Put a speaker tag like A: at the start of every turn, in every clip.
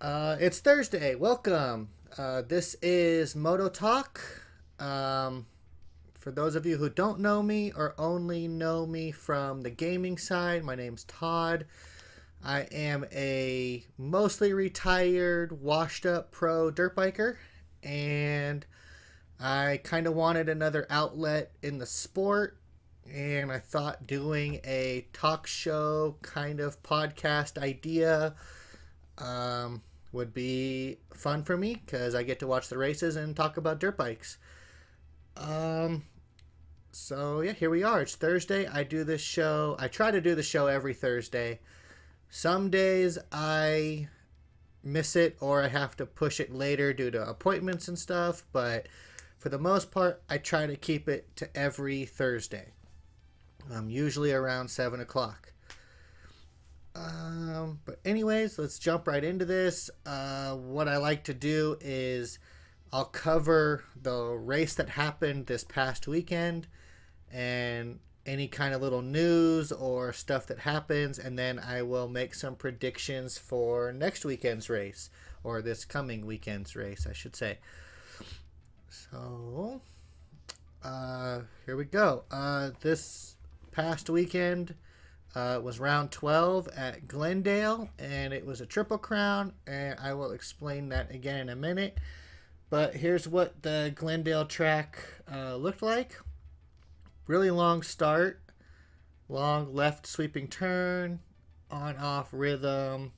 A: It's Thursday. Welcome. This is Moto Talk. For those of you who don't know me or only know me from the gaming side, my name's Todd. I am a mostly retired, washed up pro dirt biker, and I kind of wanted another outlet in the sport. And I thought doing a talk show kind of podcast idea would be fun for me because I get to watch the races and talk about dirt bikes. Um, so yeah, here we are. It's Thursday. I do this show. I try to do the show every Thursday. Some days I miss it or I have to push it later due to appointments and stuff, but for the most part, I try to keep it to every Thursday. Usually around 7 o'clock. But anyways, let's jump right into this. What I like to do is I'll cover the race that happened this past weekend and any kind of little news or stuff that happens, and then I will make some predictions for next weekend's race, or this coming weekend's race, I should say. So, here we go. This past weekend was round 12 at Glendale, and it was a triple crown, and I will explain that again in a minute. But here's what the Glendale track looked like. Really long start, long left sweeping turn, on off rhythm,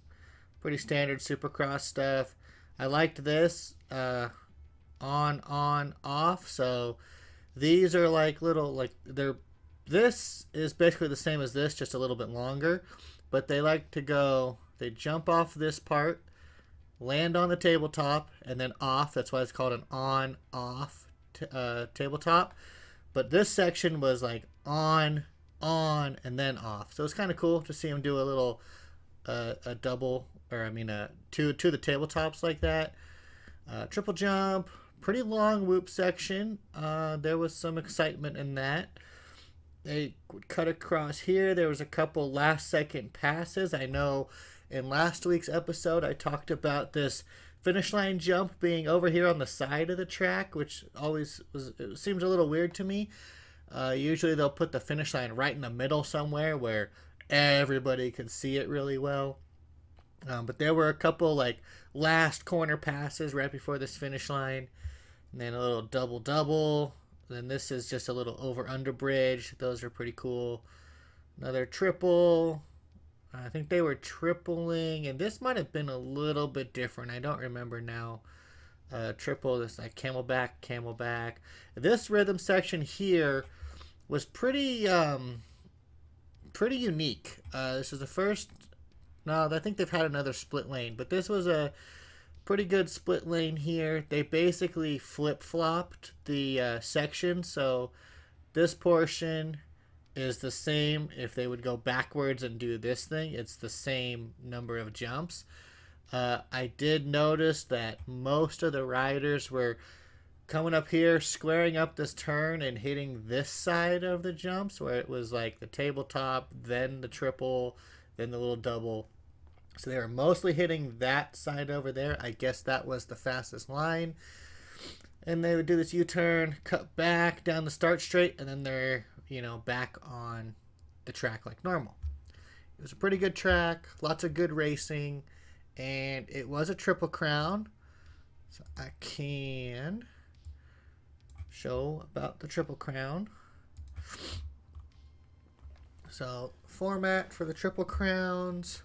A: pretty standard supercross stuff. I liked this on off. So these are like little, like they're, this is basically the same as this, just a little bit longer, but they like to go, they jump off this part, land on the tabletop, and then off. That's why it's called an on-off tabletop. But this section was like on, and then off. So it's kind of cool to see them do a little, a double, or I mean, two the tabletops like that. Triple jump, pretty long whoop section. There was some excitement in that. They would cut across here. There was a couple last second passes. I know in last week's episode I talked about this finish line jump being over here on the side of the track, which always was, it seems a little weird to me. Usually they'll put the finish line right in the middle somewhere where everybody can see it really well. But there were a couple like last corner passes right before this finish line, and then a little double. Then this is just a little over-under bridge. Those are pretty cool. Another triple. I think they were tripling, and this might have been a little bit different. I don't remember now. Triple, this like camelback. This rhythm section here was pretty unique. This is the first. No, I think they've had another split lane, but this was a pretty good split lane here. They basically flip-flopped the section, so this portion is the same. If they would go backwards and do this thing, it's the same number of jumps. I did notice that most of the riders were coming up here, squaring up this turn and hitting this side of the jumps, where it was like the tabletop, then the triple, then the little double. So they were mostly hitting that side over there. I guess that was the fastest line. And they would do this U-turn, cut back down the start straight, and then they're, back on the track like normal. It was a pretty good track, lots of good racing, and it was a triple crown. So I can show about the triple crown. So format for the triple crowns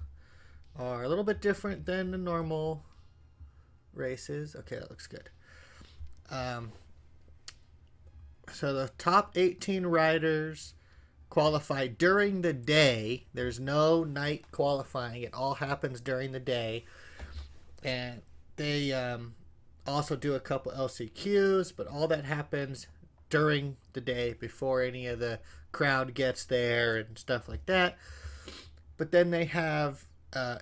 A: are a little bit different than the normal races. Okay, that looks good. So the top 18 riders qualify during the day. There's no night qualifying. It all happens during the day. And they also do a couple LCQs, but all that happens during the day before any of the crowd gets there and stuff like that. But then they have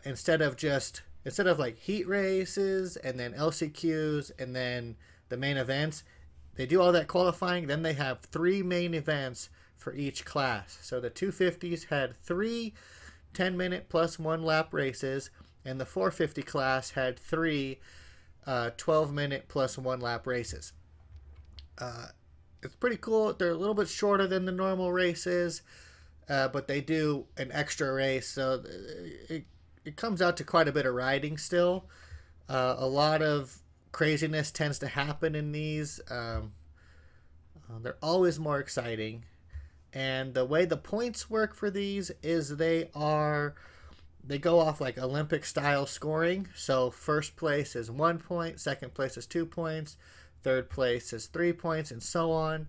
A: instead of like heat races and then LCQs and then the main events, they do all that qualifying. Then they have 3 main events for each class. So the 250s had 3 10-minute plus 1 lap races, and the 450 class had three 12-minute plus one lap races. It's pretty cool. They're a little bit shorter than the normal races, but they do an extra race, so it comes out to quite a bit of riding still. A lot of craziness tends to happen in these. They're always more exciting. And the way the points work for these is they go off like Olympic style scoring. So first place is 1 point, second place is 2 points, third place is 3 points, and so on.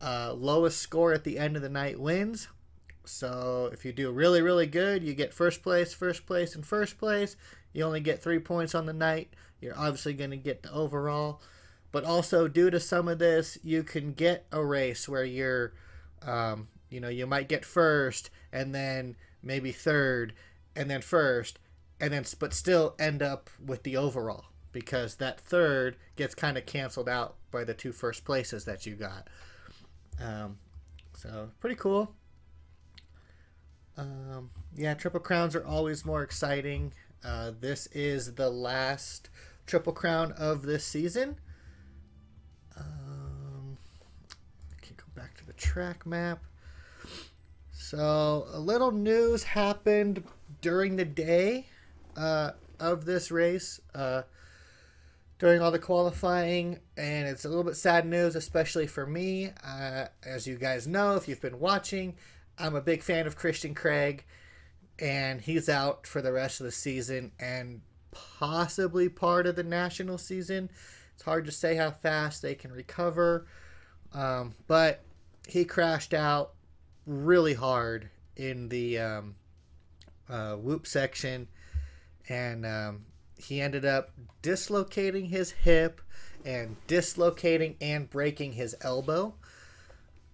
A: Lowest score at the end of the night wins. So if you do really, really good, you get first place, and first place. You only get 3 points on the night. You're obviously going to get the overall. But also, due to some of this, you can get a race where you're, you might get first, and then maybe third, and then first, and then but still end up with the overall, because that third gets kind of canceled out by the 2 first places that you got. So pretty cool. Triple Crowns are always more exciting. This is the last Triple Crown of this season. Okay, go back to the track map. So a little news happened during the day of this race, during all the qualifying, and it's a little bit sad news, especially for me. As you guys know, if you've been watching, I'm a big fan of Christian Craig, and he's out for the rest of the season and possibly part of the national season. It's hard to say how fast they can recover, but he crashed out really hard in the whoop section, and he ended up dislocating his hip and dislocating and breaking his elbow.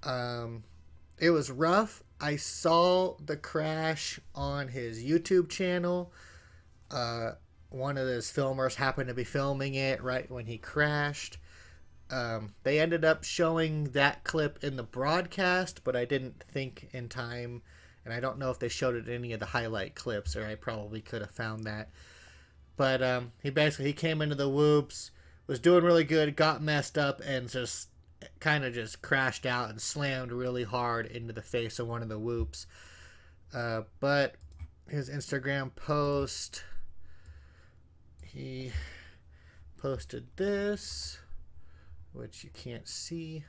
A: It was rough. I saw the crash on his YouTube channel. One of his filmers happened to be filming it right when he crashed. They ended up showing that clip in the broadcast, but I didn't think in time, and I don't know if they showed it in any of the highlight clips, or I probably could have found that. But he came into the whoops, was doing really good, got messed up, and just kind of just crashed out and slammed really hard into the face of one of the whoops. But his Instagram post, he posted this, which you can't see.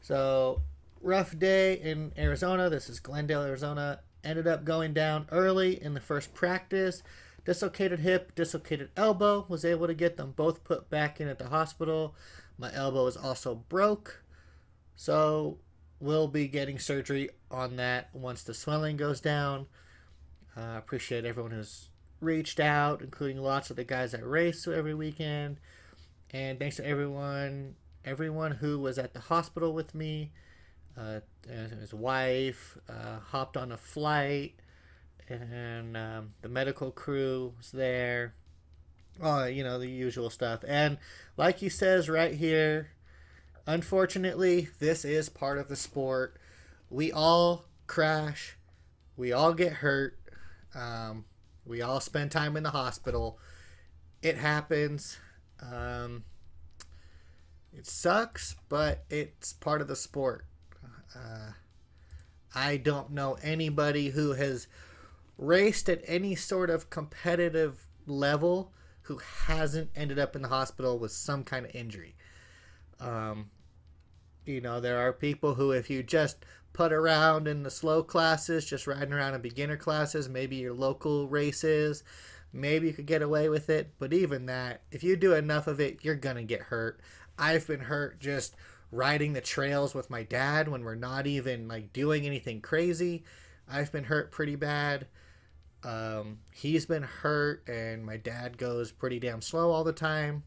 A: So, rough day in Arizona. This is Glendale, Arizona. Ended up going down early in the first practice. Dislocated hip, dislocated elbow. Was able to get them both put back in at the hospital. My elbow is also broke. So, we'll be getting surgery on that once the swelling goes down. Appreciate everyone who's reached out, including lots of the guys that race every weekend. And thanks to everyone who was at the hospital with me. His wife hopped on a flight, and the medical crew was there. The usual stuff. And like he says right here, unfortunately, this is part of the sport. We all crash. We all get hurt. We all spend time in the hospital. It happens. It sucks, but it's part of the sport. I don't know anybody who has raced at any sort of competitive level who hasn't ended up in the hospital with some kind of injury. There are people who, if you just put around in the slow classes, just riding around in beginner classes, maybe your local races, maybe you could get away with it. But even that, if you do enough of it, you're going to get hurt. I've been hurt just riding the trails with my dad when we're not even doing anything crazy. I've been hurt pretty bad. He's been hurt, and my dad goes pretty damn slow all the time.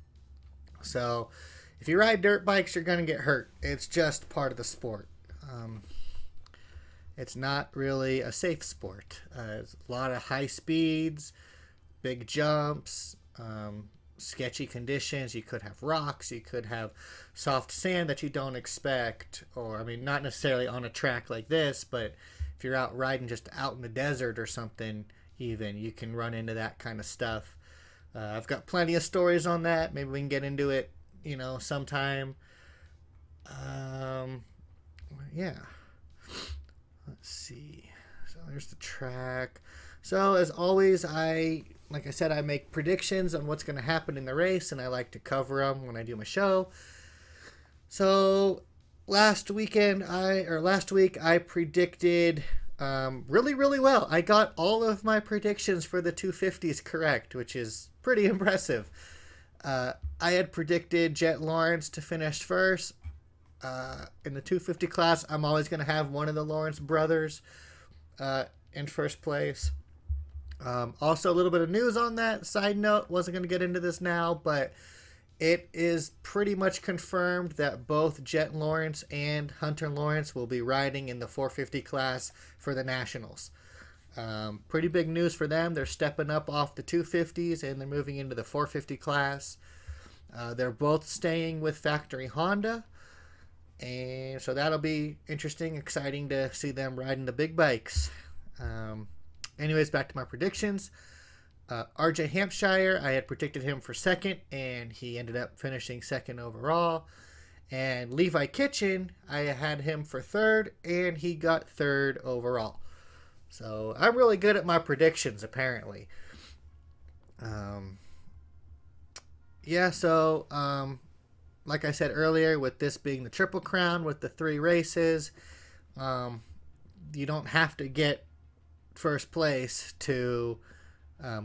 A: So if you ride dirt bikes, you're going to get hurt. It's just part of the sport. It's not really a safe sport. It's a lot of high speeds, big jumps, sketchy conditions. You could have rocks, you could have soft sand that you don't expect, or not necessarily on a track like this, but if you're out riding just out in the desert or something, even, you can run into that kind of stuff. I've got plenty of stories on that. Maybe we can get into it, sometime. Yeah. Let's see. So there's the track. So as always, like I said, I make predictions on what's going to happen in the race, and I like to cover them when I do my show. So last week I predicted really, really well. I got all of my predictions for the 250s correct, which is pretty impressive. I had predicted Jet Lawrence to finish first. In the 250 class, I'm always going to have one of the Lawrence brothers in first place. Also, a little bit of news on that. Side note, wasn't going to get into this now, but it is pretty much confirmed that both Jet Lawrence and Hunter Lawrence will be riding in the 450 class for the Nationals. Pretty big news for them. They're stepping up off the 250s and they're moving into the 450 class. They're both staying with factory Honda. And so that'll be interesting, exciting to see them riding the big bikes. Anyways, back to my predictions. RJ Hampshire, I had predicted him for second, and he ended up finishing second overall. And Levi Kitchen, I had him for third, and he got third overall. So I'm really good at my predictions, apparently. Like I said earlier, with this being the Triple Crown with the 3 races, you don't have to get first place to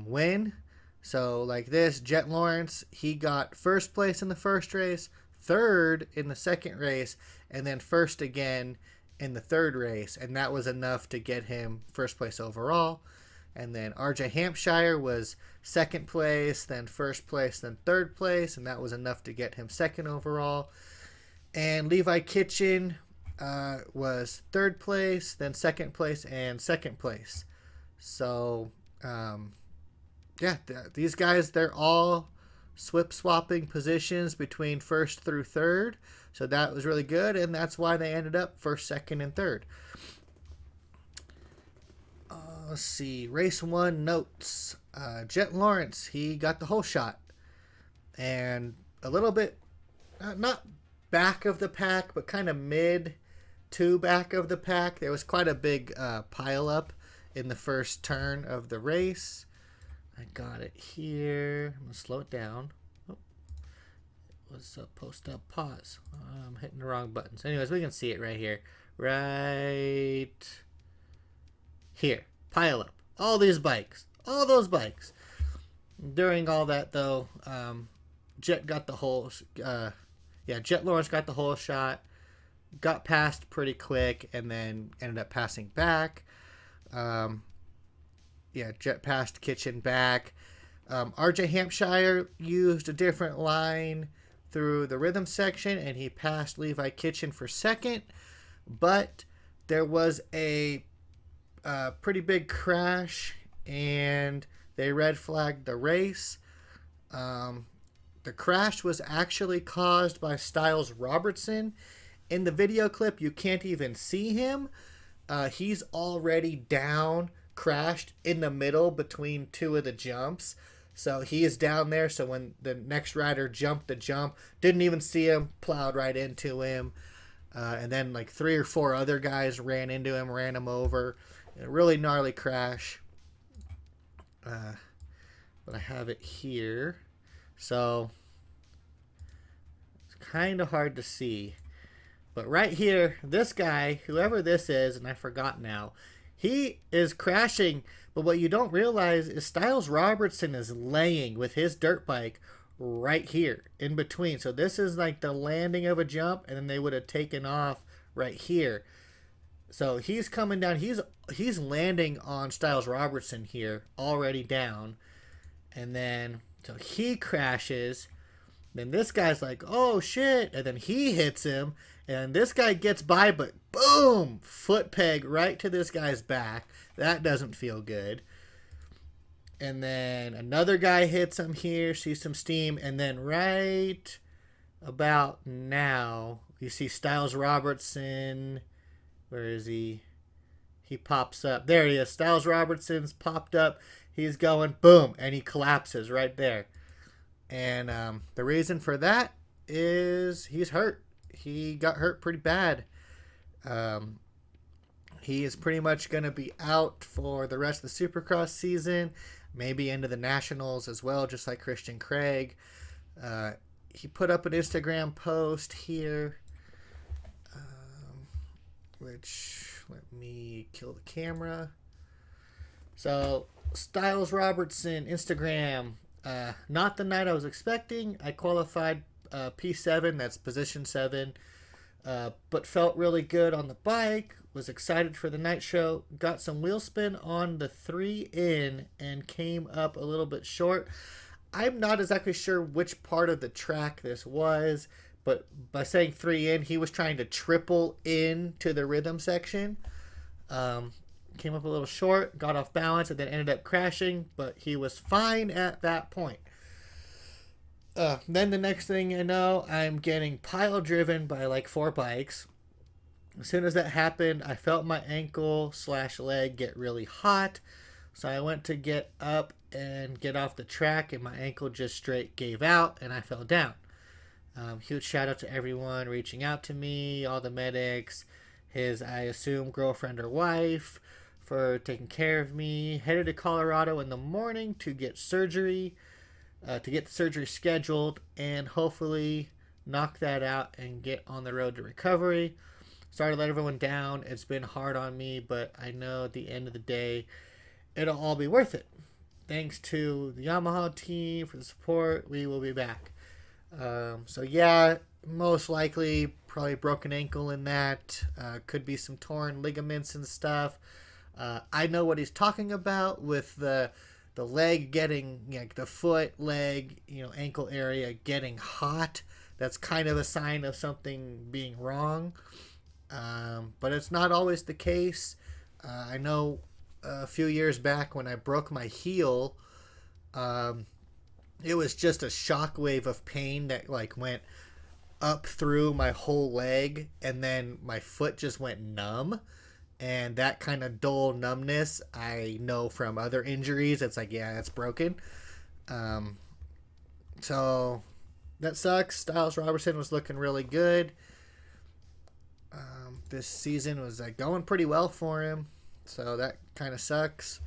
A: win. So like this, Jet Lawrence, he got first place in the first race, third in the second race, and then first again in the third race, and that was enough to get him first place overall. And then RJ Hampshire was second place, then first place, then third place, and that was enough to get him second overall. And Levi Kitchen was third place, then second place, and second place. So, these guys, they're all swapping positions between first through third. So that was really good, and that's why they ended up first, second, and third. Let's see. Race 1 notes. Jet Lawrence, he got the whole shot. And a little bit, not back of the pack, but kind of mid to back of the pack. There was quite a big pile up in the first turn of the race. I got it here. I'm going to slow it down. Oh, it was post up pause. I'm hitting the wrong buttons. Anyways, we can see it right here. Right here. Pile up. All these bikes. All those bikes. During all that, though, Jet Lawrence got the whole shot. Got past pretty quick and then ended up passing back. Jet passed Kitchen back. RJ Hampshire used a different line through the rhythm section, and he passed Levi Kitchen for second. But there was a pretty big crash, and they red flagged the race. The crash was actually caused by Styles Robertson. In the video clip, you can't even see him. He's already down, crashed in the middle between 2 of the jumps. So he is down there. So when the next rider jumped the jump, didn't even see him, plowed right into him. And then like 3 or 4 other guys ran into him, ran him over. A really gnarly crash. But I have it here. So it's kind of hard to see. But right here, this guy, whoever this is, and I forgot now, he is crashing. But what you don't realize is Styles Robertson is laying with his dirt bike right here in between. So this is like the landing of a jump, and then they would have taken off right here. So he's coming down. He's landing on Styles Robertson here, already down. And then, so he crashes. Then this guy's like, oh shit. And then he hits him. And this guy gets by, but boom! Foot peg right to this guy's back. That doesn't feel good. And then another guy hits him here, sees some steam. And then right about now, you see Styles Robertson. Where is he? he pops up. There he is. Styles Robertson's popped up. He's going boom, and he collapses right there. And the reason for that is he's hurt. He got hurt pretty bad. He is pretty much going to be out for the rest of the Supercross season, maybe into the Nationals as well, just like Christian Craig. He put up an Instagram post here, which, let me kill the camera. So, Styles Robertson, Instagram, not the night I was expecting. I qualified P7, that's position 7, but felt really good on the bike, was excited for the night show, got some wheel spin on the 3 in and came up a little bit short. I'm not exactly sure which part of the track this was, but by saying 3 in, he was trying to triple in to the rhythm section. Came up a little short, got off balance, and then ended up crashing, but he was fine at that point. Then the next thing I know, I'm getting pile driven by like 4 bikes. As soon as that happened, I felt my ankle/leg get really hot. So I went to get up and get off the track, and my ankle just straight gave out, and I fell down. Huge shout out to everyone reaching out to me, all the medics, his, I assume, girlfriend or wife, for taking care of me. Headed to Colorado in the morning to get surgery, to get the surgery scheduled, and hopefully knock that out and get on the road to recovery. Sorry to let everyone down. It's been hard on me, but I know at the end of the day, it'll all be worth it. Thanks to the Yamaha team for the support. We will be back. So yeah, most likely probably broken ankle in that. Could be some torn ligaments and stuff. I know what he's talking about with the leg getting, like the foot, leg, ankle area getting hot. That's kind of a sign of something being wrong. But it's not always the case. I know a few years back when I broke my heel, it was just a shockwave of pain that like went up through my whole leg, and then my foot just went numb. And that kind of dull numbness, I know from other injuries. It's like, yeah, it's broken. So that sucks. Styles Robertson was looking really good. This season was going pretty well for him. So that kind of sucks.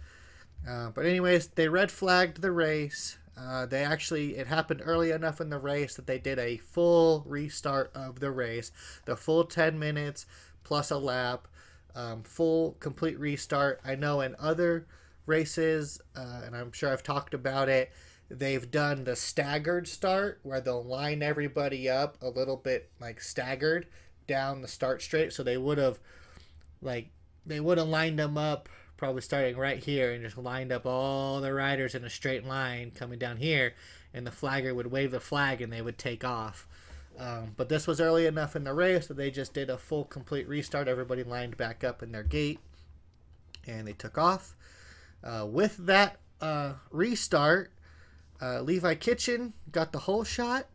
A: But anyways, they red flagged the race. It happened early enough in the race that they did a full restart of the race. The full 10 minutes plus a lap. Full, complete restart. I know in other races, and I'm sure I've talked about it, they've done the staggered start where they'll line everybody up a little bit like staggered down the start straight. So they would have lined them up probably starting right here and just lined up all the riders in a straight line coming down here, and the flagger would wave the flag and they would take off. But this was early enough in the race that they just did a full, complete restart. Everybody lined back up in their gate, and they took off. With that restart, Levi Kitchen got the whole shot.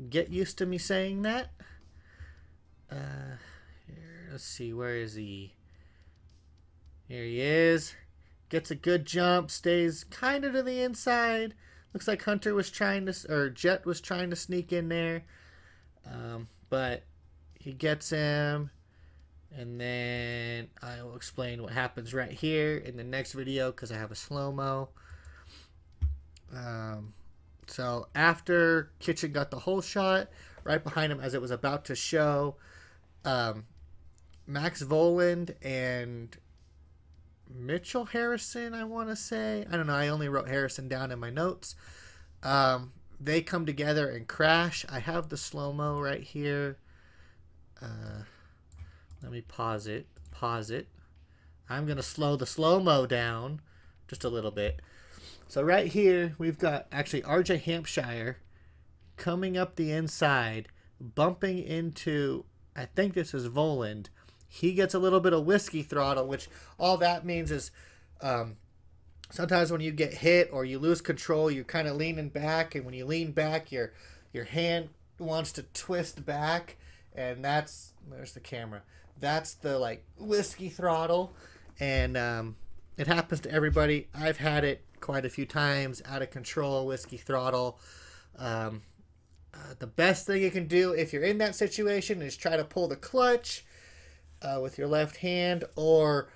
A: Get used to me saying that. Here, let's see, where is he? Here he is. Gets a good jump, stays kind of to the inside. Looks like Jet was trying to sneak in there. But he gets him. And then I will explain what happens right here in the next video because I have a slow-mo. So after Kitchen got the whole shot, right behind him as it was about to show, Max Voland and Mitchell Harrison, I want to say. I don't know. I only wrote Harrison down in my notes. They come together and crash. I have the slow-mo right here. Let me pause it. I'm going to slow the slow-mo down just a little bit. So right here, we've got actually RJ Hampshire coming up the inside, bumping into, I think this is Voland. He gets a little bit of whiskey throttle, which all that means is sometimes when you get hit or you lose control, you're kind of leaning back, and when you lean back, your hand wants to twist back, and there's the camera. That's the like whiskey throttle, and it happens to everybody. I've had it quite a few times. Out of control whiskey throttle. The best thing you can do if you're in that situation is try to pull the clutch with your left hand or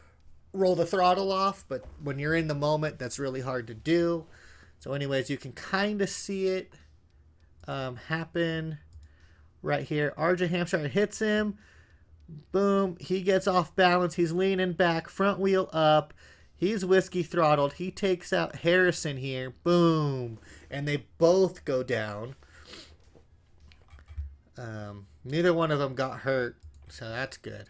A: roll the throttle off. But when you're in the moment, that's really hard to do. So anyways, you can kind of see it happen right here. RJ Hampshire hits him. Boom. He gets off balance. He's leaning back, front wheel up. He's whiskey throttled. He takes out Harrison here. Boom. And they both go down. Neither one of them got hurt, so that's good.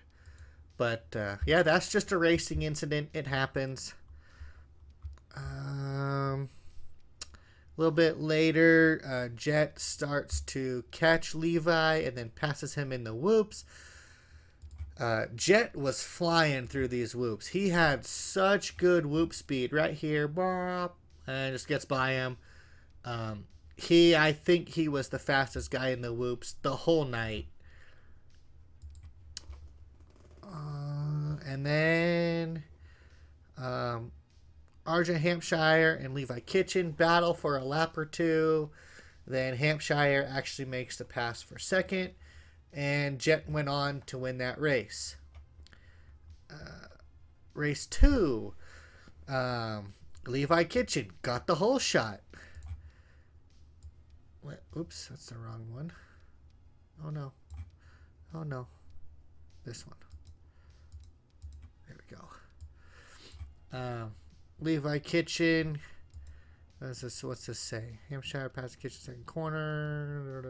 A: But, yeah, that's just a racing incident. It happens. A little bit later, Jet starts to catch Levi and then passes him in the whoops. Jet was flying through these whoops. He had such good whoop speed right here. And just gets by him. I think he was the fastest guy in the whoops the whole night. And then RJ Hampshire and Levi Kitchen battle for a lap or two. Then Hampshire actually makes the pass for second. And Jet went on to win that race. Race 2. Levi Kitchen got the whole shot. Oops, that's the wrong one. Oh no. Oh no. This one. There we go. Levi Kitchen. What's this say? Hampshire past the kitchen second corner.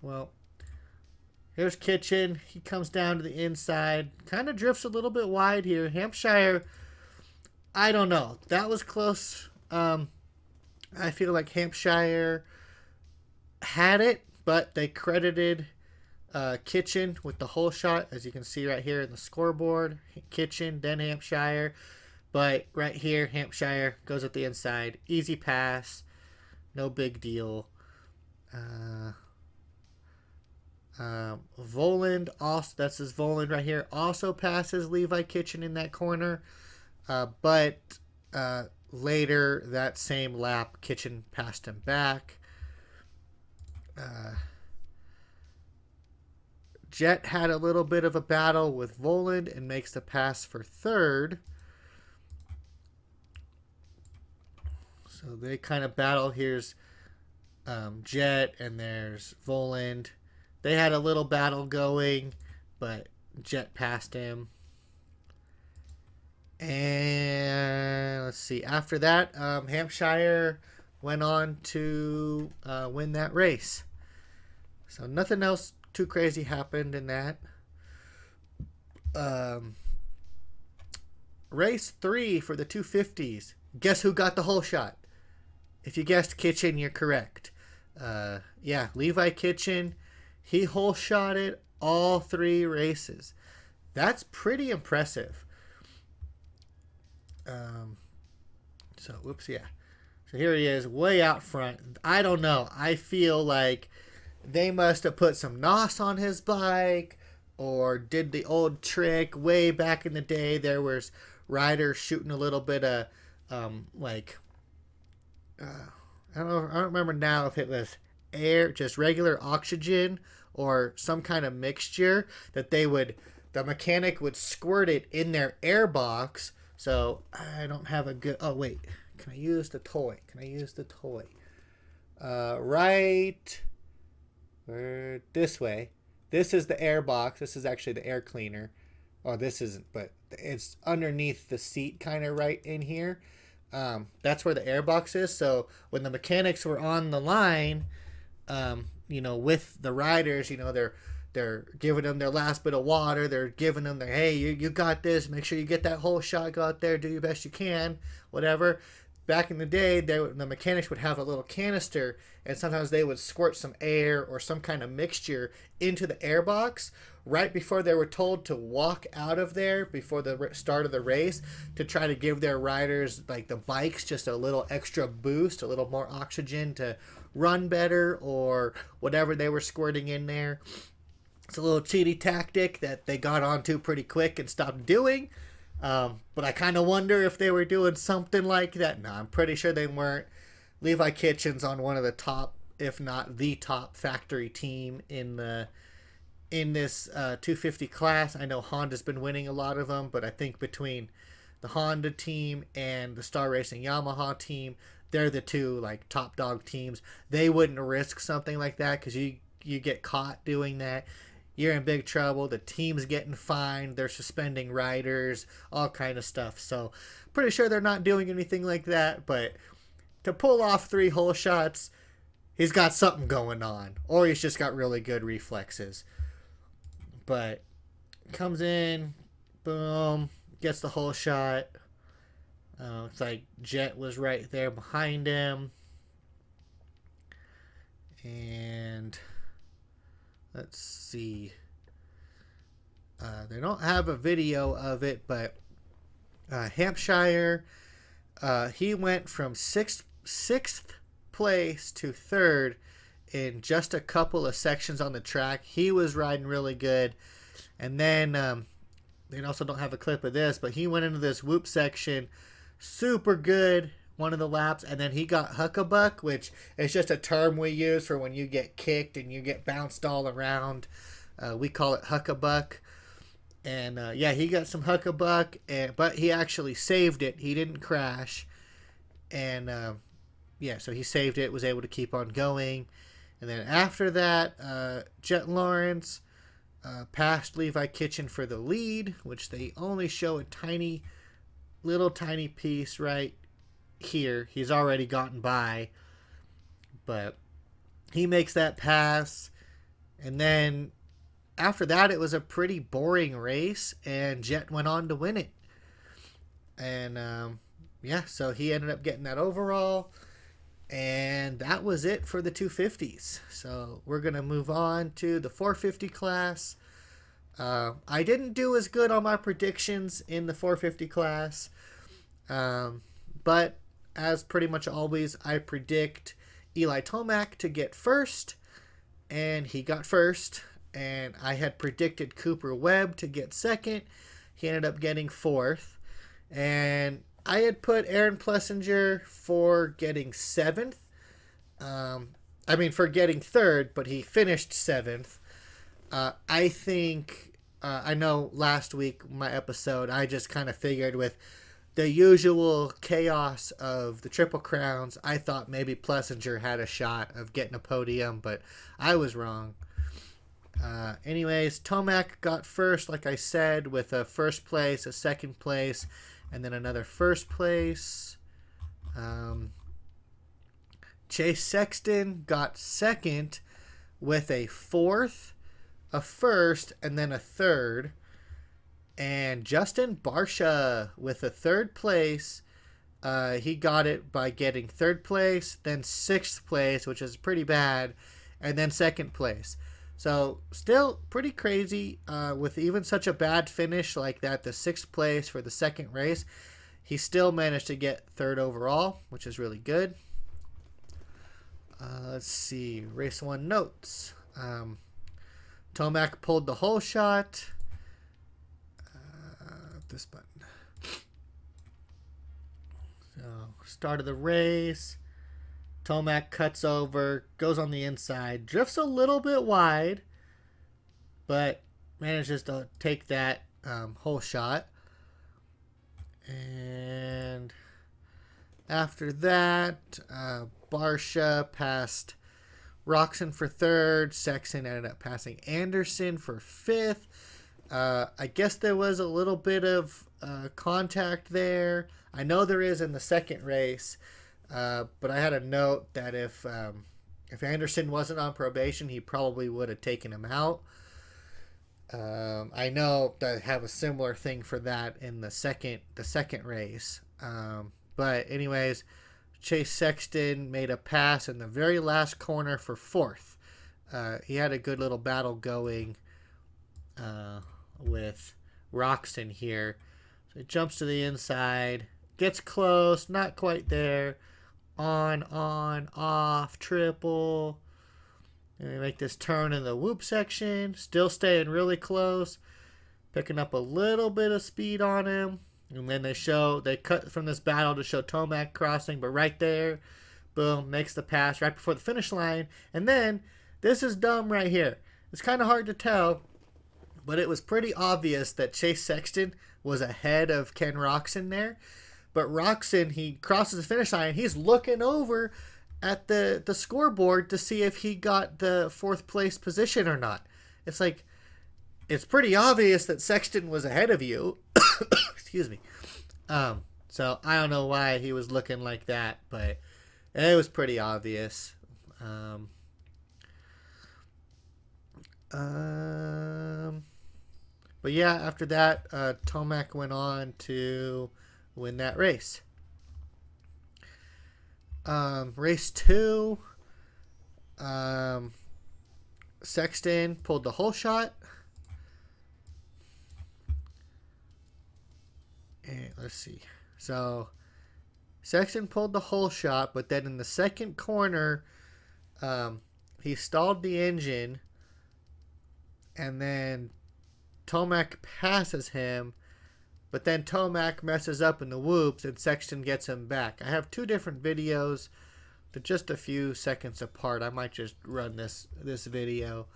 A: Well, here's Kitchen. He comes down to the inside. Kind of drifts a little bit wide here. Hampshire, I don't know. That was close. I feel like Hampshire had it, but they credited Kitchen with the whole shot, as you can see right here in the scoreboard. Kitchen, then Hampshire. But right here, Hampshire goes at the inside. Easy pass. No big deal. Voland, also, that's his Voland right here, also passes Levi Kitchen in that corner. But later that same lap, Kitchen passed him back. Jet had a little bit of a battle with Voland and makes the pass for third. So they kind of battle. Here's Jet and there's Voland. They had a little battle going, but Jet passed him. And let's see. After that, Hampshire went on to win that race. So nothing else too crazy happened in that. Race 3 for the 250s. Guess who got the whole shot? If you guessed Kitchen, you're correct. Yeah, Levi Kitchen. He whole shotted all 3 races. That's pretty impressive. So here he is, way out front. I don't know. I feel like they must have put some NOS on his bike or did the old trick way back in the day. There was riders shooting a little bit of I don't remember now if it was air, just regular oxygen, or some kind of mixture that the mechanic would squirt it in their air box. So I don't have a good, oh wait, can I use the toy? Right this way. This is the air box. This is actually the air cleaner. Oh, this isn't, but it's underneath the seat, kind of right in here. That's where the air box is. So when the mechanics were on the line, with the riders, they're giving them their last bit of water. They're giving them their, hey, you got this. Make sure you get that whole shot. Go out there, do your best you can, whatever. Back in the day, the mechanics would have a little canister, and sometimes they would squirt some air or some kind of mixture into the air box right before they were told to walk out of there before the start of the race, to try to give their riders, like the bikes, just a little extra boost, a little more oxygen to run better or whatever they were squirting in there. It's a little cheaty tactic that they got onto pretty quick and stopped doing. But I kind of wonder if they were doing something like that. No, I'm pretty sure they weren't. Levi Kitchen's on one of the top, if not the top, factory team in this 250 class. I know Honda's been winning a lot of them, but I think between the Honda team and the Star Racing Yamaha team, they're the two like top dog teams. They wouldn't risk something like that because you get caught doing that, you're in big trouble. The team's getting fined. They're suspending riders, all kind of stuff. So pretty sure they're not doing anything like that. But to pull off 3 hole shots, he's got something going on. Or he's just got really good reflexes. But comes in, boom, gets the hole shot. It's like Jet was right there behind him. And let's see. They don't have a video of it, but Hampshire, he went from sixth place to 3rd in just a couple of sections on the track. He was riding really good. And then they also don't have a clip of this, but he went into this whoop section super good one of the laps, and then he got huckabuck, which is just a term we use for when you get kicked and you get bounced all around. We call it huckabuck. And yeah, he got some huckabuck, but he actually saved it. He didn't crash. And yeah, so he saved it, was able to keep on going. And then after that, Jet Lawrence passed Levi Kitchen for the lead, which they only show a tiny piece right here. He's already gotten by, but he makes that pass. And then after that, it was a pretty boring race, and Jet went on to win it. And yeah, so he ended up getting that overall. And that was it for the 250s. So we're going to move on to the 450 class. I didn't do as good on my predictions in the 450 class. But as pretty much always, I predict Eli Tomac to get first. And he got first. And I had predicted Cooper Webb to get second. He ended up getting 4th. And I had put Aaron Plessinger for getting 7th. For getting 3rd, but he finished 7th. I think, I know last week, my episode, I just kind of figured with the usual chaos of the Triple Crowns, I thought maybe Plessinger had a shot of getting a podium, but I was wrong. Anyways, Tomac got first, like I said, with a first place, a second place, and then another first place. Chase Sexton got second with a 4th, a 1st, and then a 3rd. And Justin Barsha with a 3rd place. He got it by getting 3rd place, then 6th place, which is pretty bad, and then 2nd place. So still pretty crazy with even such a bad finish like that, the 6th place for the 2nd race. He still managed to get 3rd overall, which is really good. Let's see. Race 1 notes. Tomac pulled the hole shot. This button. So, start of the race. Tomac cuts over, goes on the inside, drifts a little bit wide, but manages to take that hole shot. And after that, Barsha passed Roxon for 3rd. Sexton ended up passing Anderson for 5th. I guess there was a little bit of contact there. I know there is in the 2nd race. But I had a note that if Anderson wasn't on probation, he probably would have taken him out. I know that I have a similar thing for that in the second race. But anyways, Chase Sexton made a pass in the very last corner for 4th. He had a good little battle going with Roxon here. So he jumps to the inside, gets close, not quite there. on, off, triple. And they make this turn in the whoop section. Still staying really close. Picking up a little bit of speed on him. And then they cut from this battle to show Tomac crossing. But right there, boom, makes the pass right before the finish line. And then, this is dumb right here. It's kind of hard to tell, but it was pretty obvious that Chase Sexton was ahead of Ken Roczen there. But Roczen, he crosses the finish line. He's looking over at the scoreboard to see if he got the 4th place position or not. It's like, it's pretty obvious that Sexton was ahead of you. Excuse me. So I don't know why he was looking like that, but it was pretty obvious. But yeah, after that, Tomac went on to win that race. Race 2, Sexton pulled the whole shot. And let's see. So Sexton pulled the whole shot, but then in the second corner, he stalled the engine, and then Tomac passes him, but then Tomac messes up in the whoops, and Sexton gets him back. I have 2 different videos. They're just a few seconds apart. I might just run this video.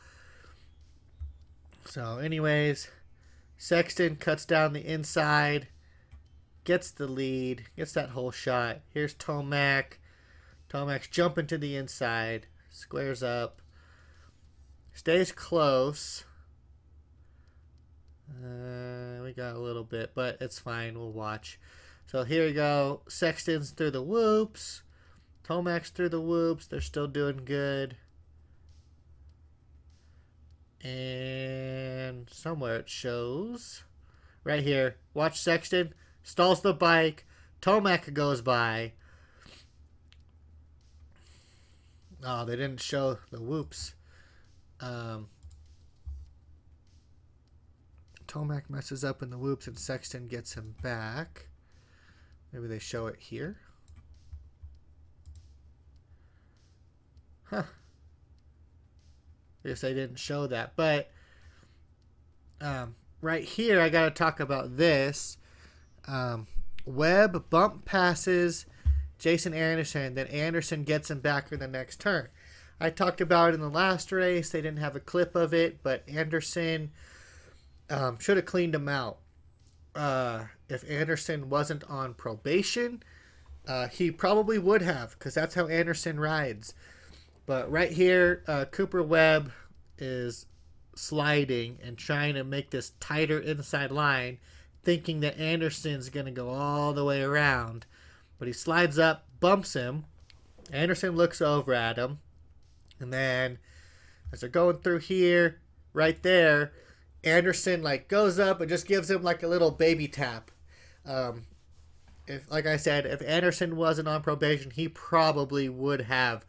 A: So anyways, Sexton cuts down the inside, gets the lead, gets that whole shot. Here's Tomac. Tomac's jumping to the inside, squares up, stays close. We got a little bit, but it's fine. We'll watch. So here we go. Sexton's through the whoops. Tomac's through the whoops. They're still doing good. And somewhere it shows. Right here. Watch Sexton. Stalls the bike. Tomac goes by. Oh, they didn't show the whoops. Tomac messes up in the whoops and Sexton gets him back. Maybe they show it here. Huh. I guess they didn't show that. But right here, I got to talk about this. Webb bump passes Jason Anderson. Then Anderson gets him back in the next turn. I talked about it in the last race. They didn't have a clip of it. But Anderson should have cleaned him out. If Anderson wasn't on probation, he probably would have, because that's how Anderson rides. But right here, Cooper Webb is sliding and trying to make this tighter inside line, thinking that Anderson's going to go all the way around. But he slides up, bumps him. Anderson looks over at him. And then as they're going through here, right there, Anderson goes up and just gives him a little baby tap. If, like I said, if Anderson wasn't on probation, he probably would have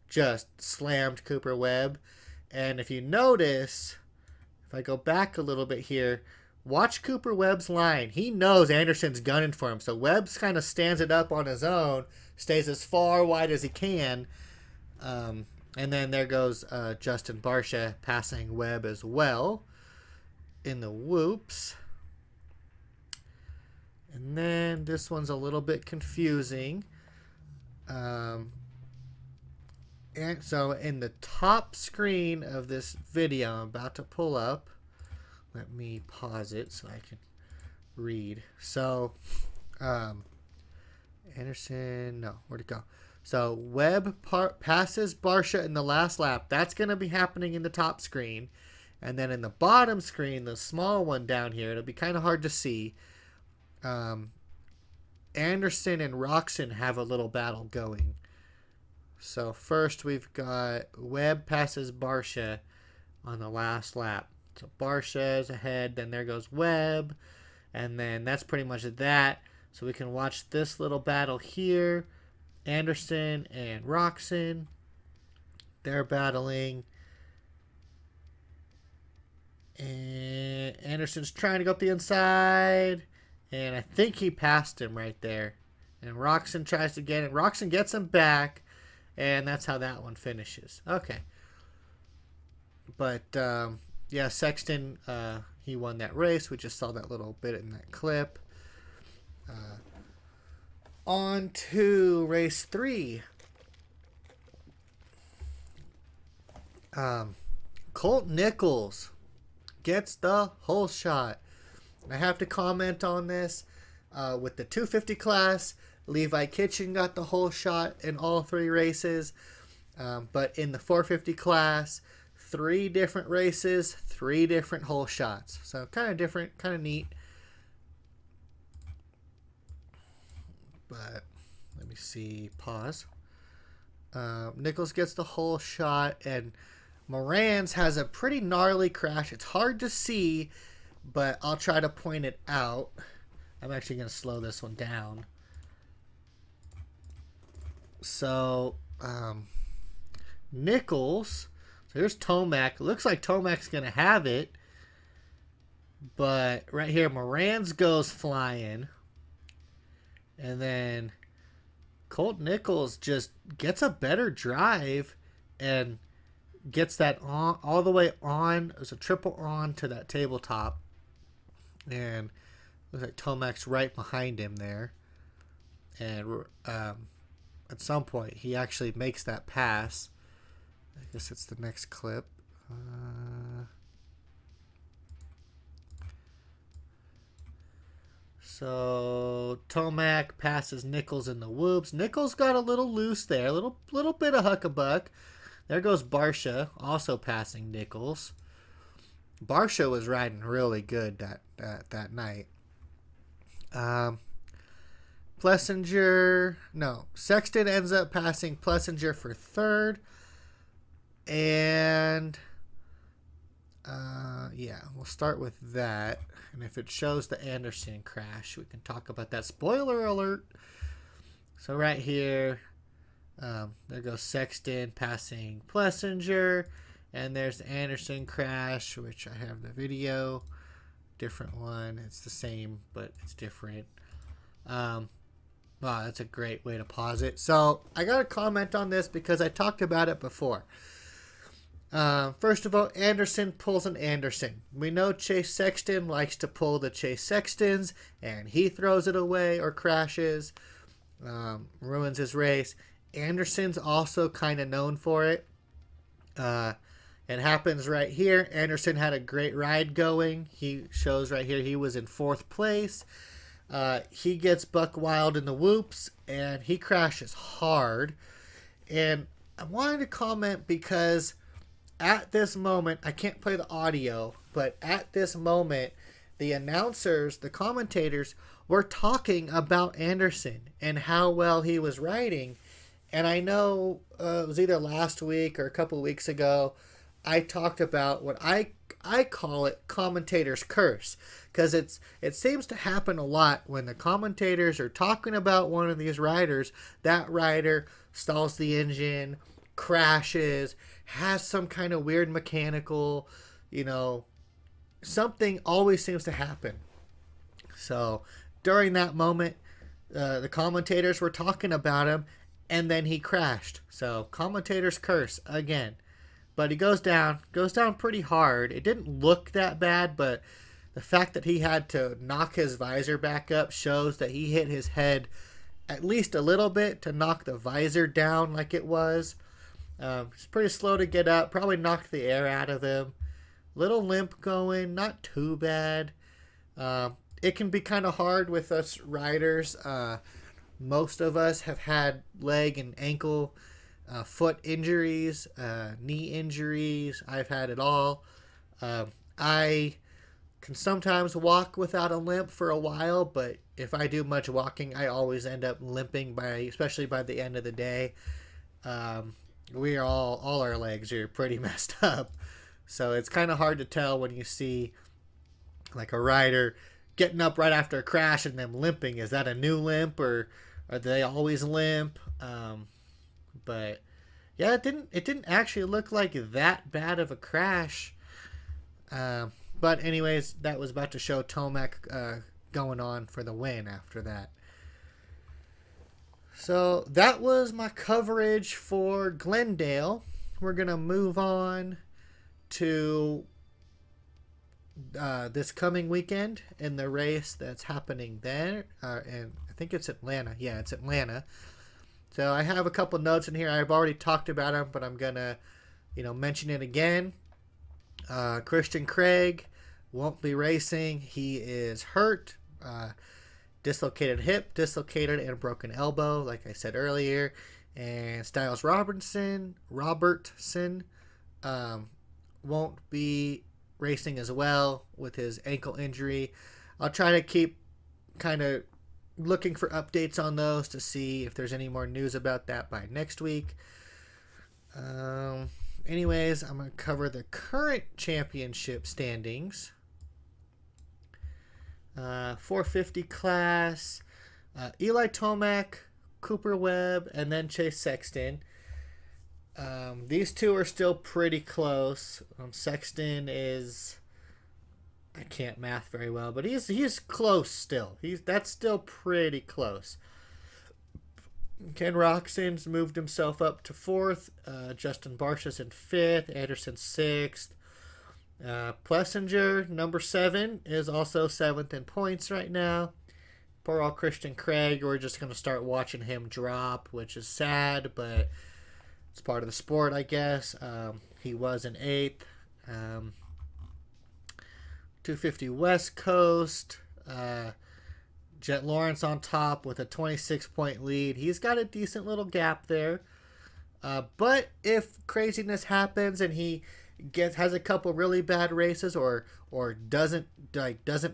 A: just slammed Cooper Webb. And if you notice, if I go back a little bit here, watch Cooper Webb's line. He knows Anderson's gunning for him. So Webb's kind of stands it up on his own, stays as far wide as he can. And then there goes Justin Barcia passing Webb as well in the whoops. And then this one's a little bit confusing. And so in the top screen of this video I'm about to pull up, let me pause it so I can read. So, Anderson, no, where'd it go? So Webb passes Barcia in the last lap. That's going to be happening in the top screen. And then in the bottom screen, the small one down here, it'll be kind of hard to see. Anderson and Roczen have a little battle going. So first we've got Webb passes Barcia on the last lap. So Barcia is ahead, then there goes Webb, and then that's pretty much that. So we can watch this little battle here. Anderson and Roczen, they're battling. And Anderson's trying to go up the inside, and I think he passed him right there. And Roxon tries to get it. Roxon gets him back, and that's how that one finishes. Okay. But, yeah, Sexton, he won that race. We just saw that little bit in that clip. On to race 3. Colt Nichols gets the whole shot. I have to comment on this. With the 250 class, Levi Kitchen got the whole shot in all 3 races. But in the 450 class, 3 different races, 3 different whole shots. So kind of different, kind of neat. But let me see. Pause. Nichols gets the whole shot, and Moran's has a pretty gnarly crash. It's hard to see, but I'll try to point it out. I'm actually going to slow this one down. So, Nichols. So here's Tomac. Looks like Tomac's going to have it. But right here, Moran's goes flying. And then Colt Nichols just gets a better drive and gets that on all the way on. There's a triple on to that tabletop. And looks like Tomac's right behind him there. And at some point, he actually makes that pass. I guess it's the next clip. So Tomac passes Nichols in the whoops. Nichols got a little loose there, a little bit of huckabuck. There goes Barsha, also passing Nichols. Barsha was riding really good that night. Sexton ends up passing Plessinger for 3rd. And yeah, we'll start with that. And if it shows the Anderson crash, we can talk about that. Spoiler alert. So right here, there goes Sexton passing Plessinger. And there's the Anderson crash, which I have the video. Different one. It's the same, but it's different. Wow, that's a great way to pause it. So I got to comment on this because I talked about it before. First of all, Anderson pulls an Anderson. We know Chase Sexton likes to pull the Chase Sextons, and he throws it away or crashes, ruins his race. Anderson's also kind of known for it. It happens right here. Anderson had a great ride going. He shows right here he was in 4th place. He gets buck wild in the whoops, and he crashes hard. And I wanted to comment because at this moment, I can't play the audio, but at this moment, the announcers, the commentators, were talking about Anderson and how well he was riding. And I know it was either last week or a couple weeks ago, I talked about what I call it commentator's curse, because it seems to happen a lot when the commentators are talking about one of these riders. That rider stalls the engine, crashes, has some kind of weird mechanical, something always seems to happen. So during that moment, the commentators were talking about him, and then he crashed. So commentator's curse again. But he goes down pretty hard. It didn't look that bad, but the fact that he had to knock his visor back up shows that he hit his head at least a little bit to knock the visor down like it was. It's pretty slow to get up. Probably knocked the air out of him. Little limp going, not too bad. It can be kind of hard with us riders. Most of us have had leg and ankle, foot injuries, knee injuries. I've had it all. I can sometimes walk without a limp for a while, but if I do much walking, I always end up limping especially by the end of the day. We are all our legs are pretty messed up. So it's kind of hard to tell when you see like a rider getting up right after a crash and them limping. Is that a new limp, or are they always limp? But yeah, it didn't actually look like that bad of a crash. But anyways, that was about to show Tomac going on for the win after that. So that was my coverage for Glendale. We're going to move on to this coming weekend in the race that's happening there. And I think it's Atlanta. Yeah, it's Atlanta. So I have a couple notes in here. I've already talked about them, but I'm going to, mention it again. Christian Craig won't be racing. He is hurt. Dislocated hip, dislocated and broken elbow, like I said earlier. And Styles Robertson won't be racing as well with his ankle injury. I'll try to keep kind of looking for updates on those to see if there's any more news about that by next week. Anyways, I'm going to cover the current championship standings. 450 class, Eli Tomac, Cooper Webb, and then Chase Sexton. These two are still pretty close. Sexton is, I can't math very well, but he's close still. That's still pretty close. Ken Roxon's moved himself up to 4th. Justin Barcia's in 5th. Anderson 6th. Plessinger, number 7, is also 7th in points right now. Poor old Christian Craig, we're just going to start watching him drop, which is sad, but it's part of the sport, I guess. He was in 8th. 250 West Coast. Jet Lawrence on top with a 26-point lead. He's got a decent little gap there. But if craziness happens and he has a couple really bad races or doesn't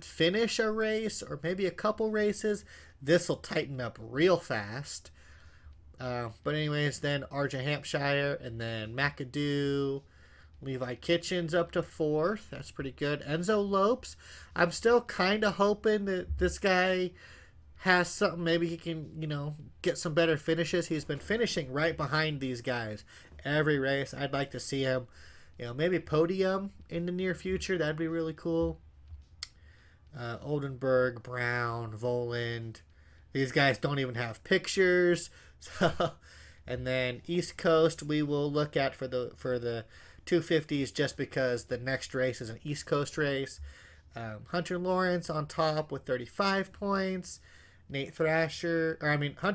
A: finish a race or maybe a couple races, this will tighten up real fast. But anyways, then RJ Hampshire and then McAdoo, Levi Kitchens up to 4th. That's pretty good. Enzo Lopes, I'm still kind of hoping that this guy has something. Maybe he can, get some better finishes. He's been finishing right behind these guys every race. I'd like to see him maybe podium in the near future. That'd be really cool. Oldenburg, Brown, Voland. These guys don't even have pictures. So, and then East Coast we will look at for the 250s just because the next race is an East Coast race. Hunter Lawrence on top with 35 points. Hunter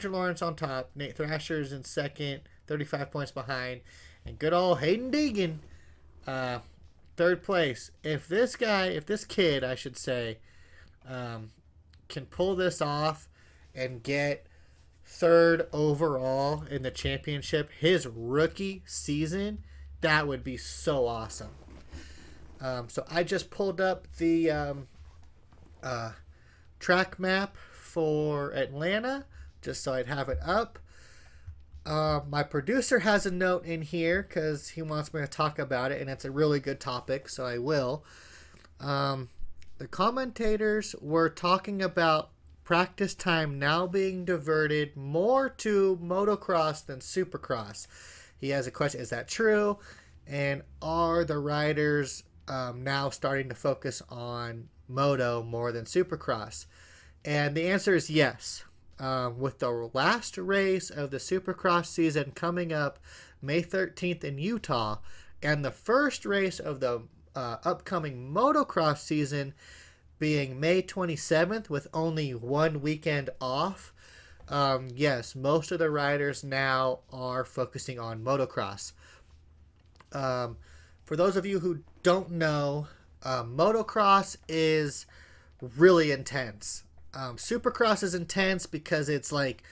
A: Lawrence on top. Nate Thrasher's in 2nd, 35 points behind. And good old Hayden Deegan, 3rd place. If this kid, I should say, can pull this off and get 3rd overall in the championship, his rookie season, that would be so awesome. So I just pulled up the track map for Atlanta just so I'd have it up. My producer has a note in here because he wants me to talk about it, and it's a really good topic, so I will. The commentators were talking about practice time now being diverted more to motocross than supercross. He has a question, is that true? And are the riders now starting to focus on moto more than supercross? And the answer is yes. With the last race of the Supercross season coming up May 13th in Utah, and the first race of the upcoming motocross season being May 27th with only one weekend off, yes, most of the riders now are focusing on motocross. For those of you who don't know, motocross is really intense. Supercross is intense because it's like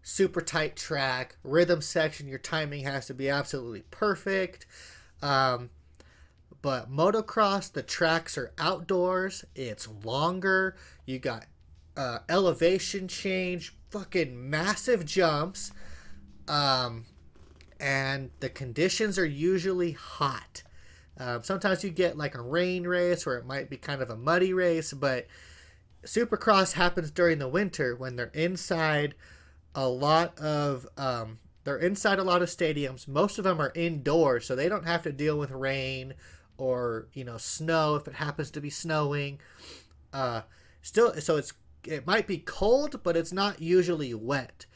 A: super tight track, rhythm section, your timing has to be absolutely perfect. But motocross, the tracks are outdoors, it's longer, you got elevation change, fucking massive jumps, and the conditions are usually hot. Sometimes you get like a rain race or it might be kind of a muddy race, but Supercross happens during the winter when they're inside a lot of stadiums. Most of them are indoors, so they don't have to deal with rain or snow if it happens to be snowing. So it might be cold, but it's not usually wet.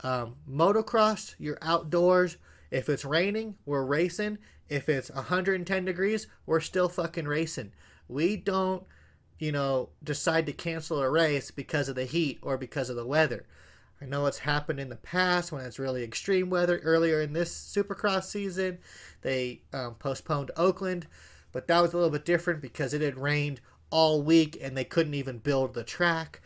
A: Motocross, you're outdoors. If it's raining, we're racing. If it's 110 degrees, we're still fucking racing. We don't, decide to cancel a race because of the heat or because of the weather. I know it's happened in the past when it's really extreme weather. Earlier in this Supercross season, they postponed Oakland, but that was a little bit different because it had rained all week and they couldn't even build the track.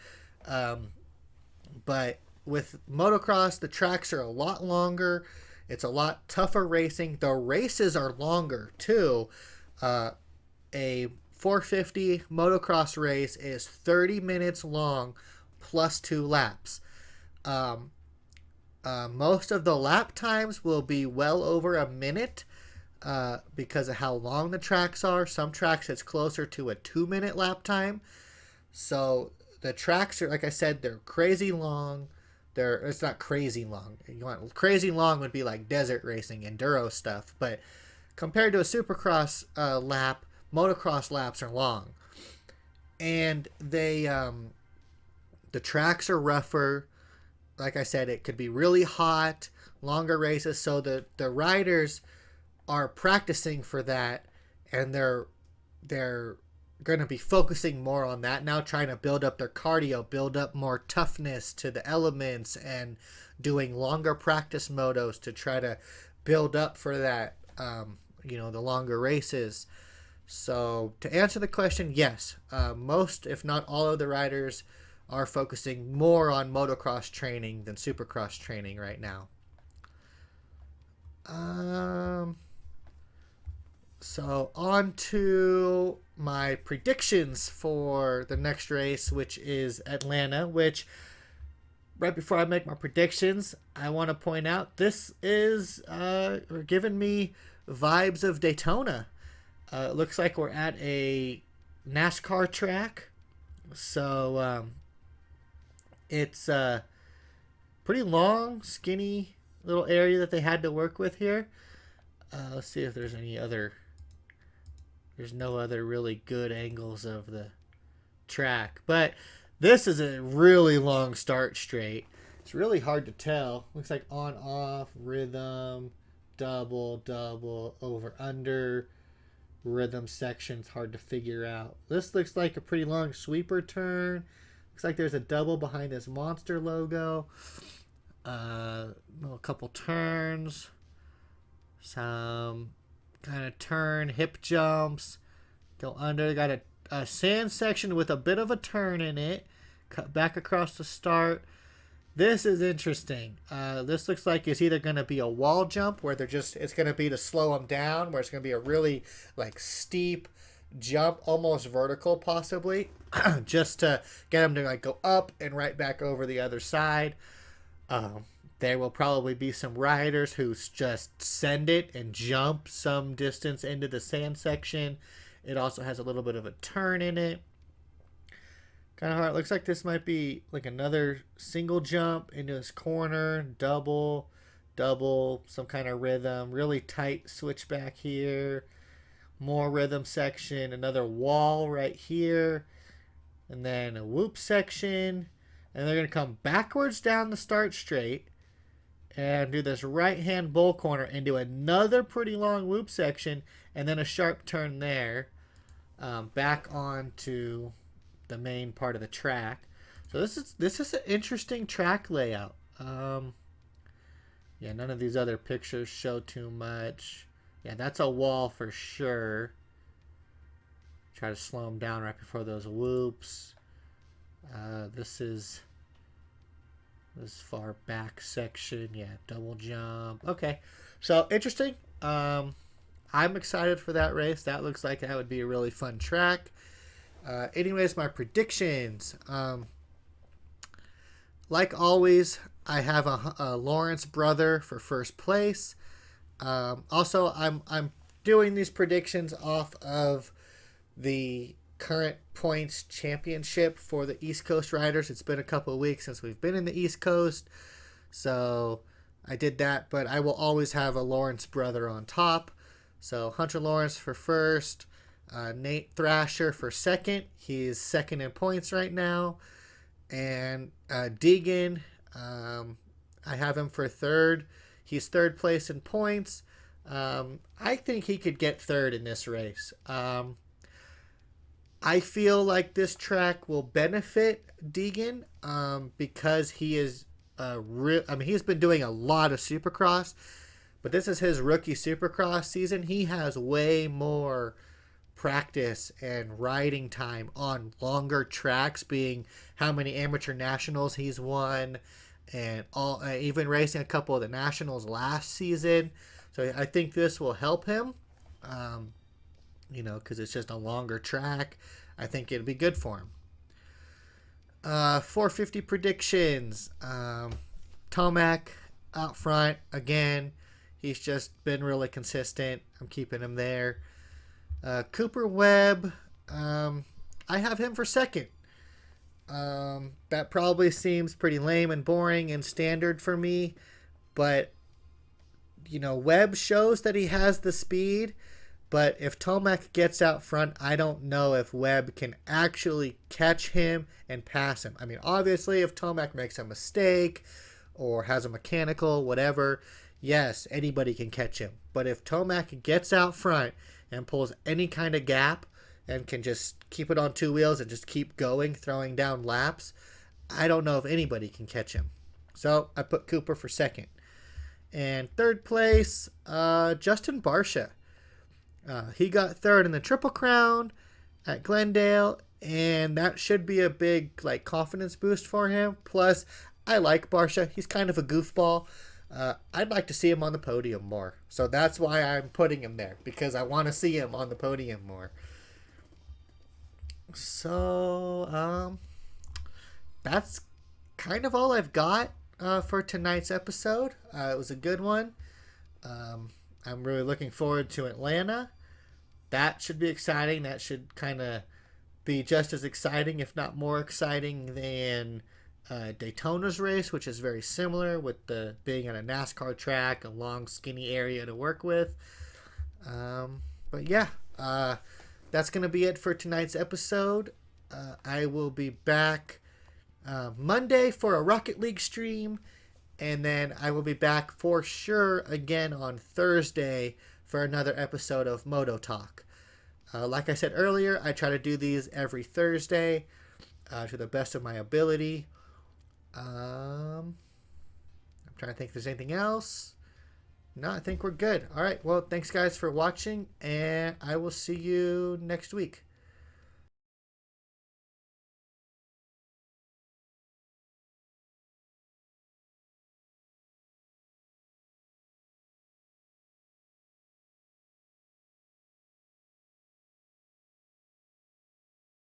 A: But with motocross, the tracks are a lot longer. It's a lot tougher racing. The races are longer too. A 450 motocross race is 30 minutes long plus 2 laps. Most of the lap times will be well over a minute because of how long the tracks are. Some tracks it's closer to a 2-minute lap time. So the tracks are, like I said, they're crazy long. It's not crazy long. Crazy long would be like desert racing, enduro stuff. But compared to a supercross lap, motocross laps are long. And the tracks are rougher. Like I said, it could be really hot, longer races. So the riders are practicing for that, and they're going to be focusing more on that now, trying to build up their cardio, build up more toughness to the elements, and doing longer practice motos to try to build up for that, the longer races. So to answer the question, yes, most, if not all of the riders are focusing more on motocross training than supercross training right now. So on to my predictions for the next race, which is Atlanta, which right before I make my predictions, I want to point out this is giving me vibes of Daytona. It looks like we're at a NASCAR track. So it's a pretty long, skinny little area that they had to work with here. Let's see if there's any other... There's no other really good angles of the track. But this is a really long start straight. It's really hard to tell. Looks like on, off, rhythm, double, over, under, rhythm sections. Hard to figure out. This looks like a pretty long sweeper turn. Looks like there's a double behind this monster logo. A couple turns. Some kind of turn, hip jumps, go under. Got a sand section with a bit of a turn in it. Cut back across the start. This is interesting. This looks like it's either going to be a wall jump where it's going to be to slow them down, where it's going to be a really like steep jump, almost vertical possibly, just to get them to like go up and right back over the other side. There will probably be some riders who just send it and jump some distance into the sand section. It also has a little bit of a turn in it. Kind of hard. It looks like this might be like another single jump into this corner, double, some kind of rhythm. Really tight switchback here. More rhythm section. Another wall right here. And then a whoop section. And they're going to come backwards down the start straight and do this right-hand bull corner into another pretty long whoop section, and then a sharp turn there, back onto the main part of the track. So this is an interesting track layout. None of these other pictures show too much. Yeah, that's a wall for sure. Try to slow them down right before those whoops. This far back section, double jump. Okay, so interesting. I'm excited for that race. That looks like that would be a really fun track. Anyways, my predictions. Like always, I have a Lawrence brother for first place. Also, I'm doing these predictions off of the current points championship for the East Coast riders. It's been a couple of weeks since we've been in the East Coast, so I did that, but I will always have a Lawrence brother on top. So Hunter Lawrence for first, Nate Thrasher for second. He's second in points right now, and Deegan I have him for third. He's third place in points. I think he could get third in this race. I feel like this track will benefit Deegan because he is he's been doing a lot of Supercross, but this is his rookie Supercross season. He has way more practice and riding time on longer tracks, being how many amateur nationals he's won, and all even racing a couple of the nationals last season. So I think this will help him. Because it's just a longer track. I think it'll be good for him. 450 predictions. Tomac out front again. He's just been really consistent. I'm keeping him there. Cooper Webb. I have him for second. That probably seems pretty lame and boring and standard for me, but Webb shows that he has the speed. But if Tomac gets out front, I don't know if Webb can actually catch him and pass him. I mean, obviously, if Tomac makes a mistake or has a mechanical, whatever, yes, anybody can catch him. But if Tomac gets out front and pulls any kind of gap and can just keep it on two wheels and just keep going, throwing down laps, I don't know if anybody can catch him. So I put Cooper for second. And third place, Justin Barcia. He got third in the Triple Crown at Glendale, and that should be a big confidence boost for him. Plus, I like Barcia. He's kind of a goofball. I'd like to see him on the podium more. So that's why I'm putting him there, because I want to see him on the podium more. So, that's kind of all I've got for tonight's episode. It was a good one. I'm really looking forward to Atlanta. That should be exciting. That should kind of be just as exciting, if not more exciting, than Daytona's race, which is very similar with the being on a NASCAR track, a long, skinny area to work with. But yeah, that's going to be it for tonight's episode. I will be back Monday for a Rocket League stream. And then I will be back for sure again on Thursday for another episode of Moto Talk. Like I said earlier, I try to do these every Thursday to the best of my ability. I'm trying to think if there's anything else. No, I think we're good. All right. Well, thanks guys for watching, and I will see you next week.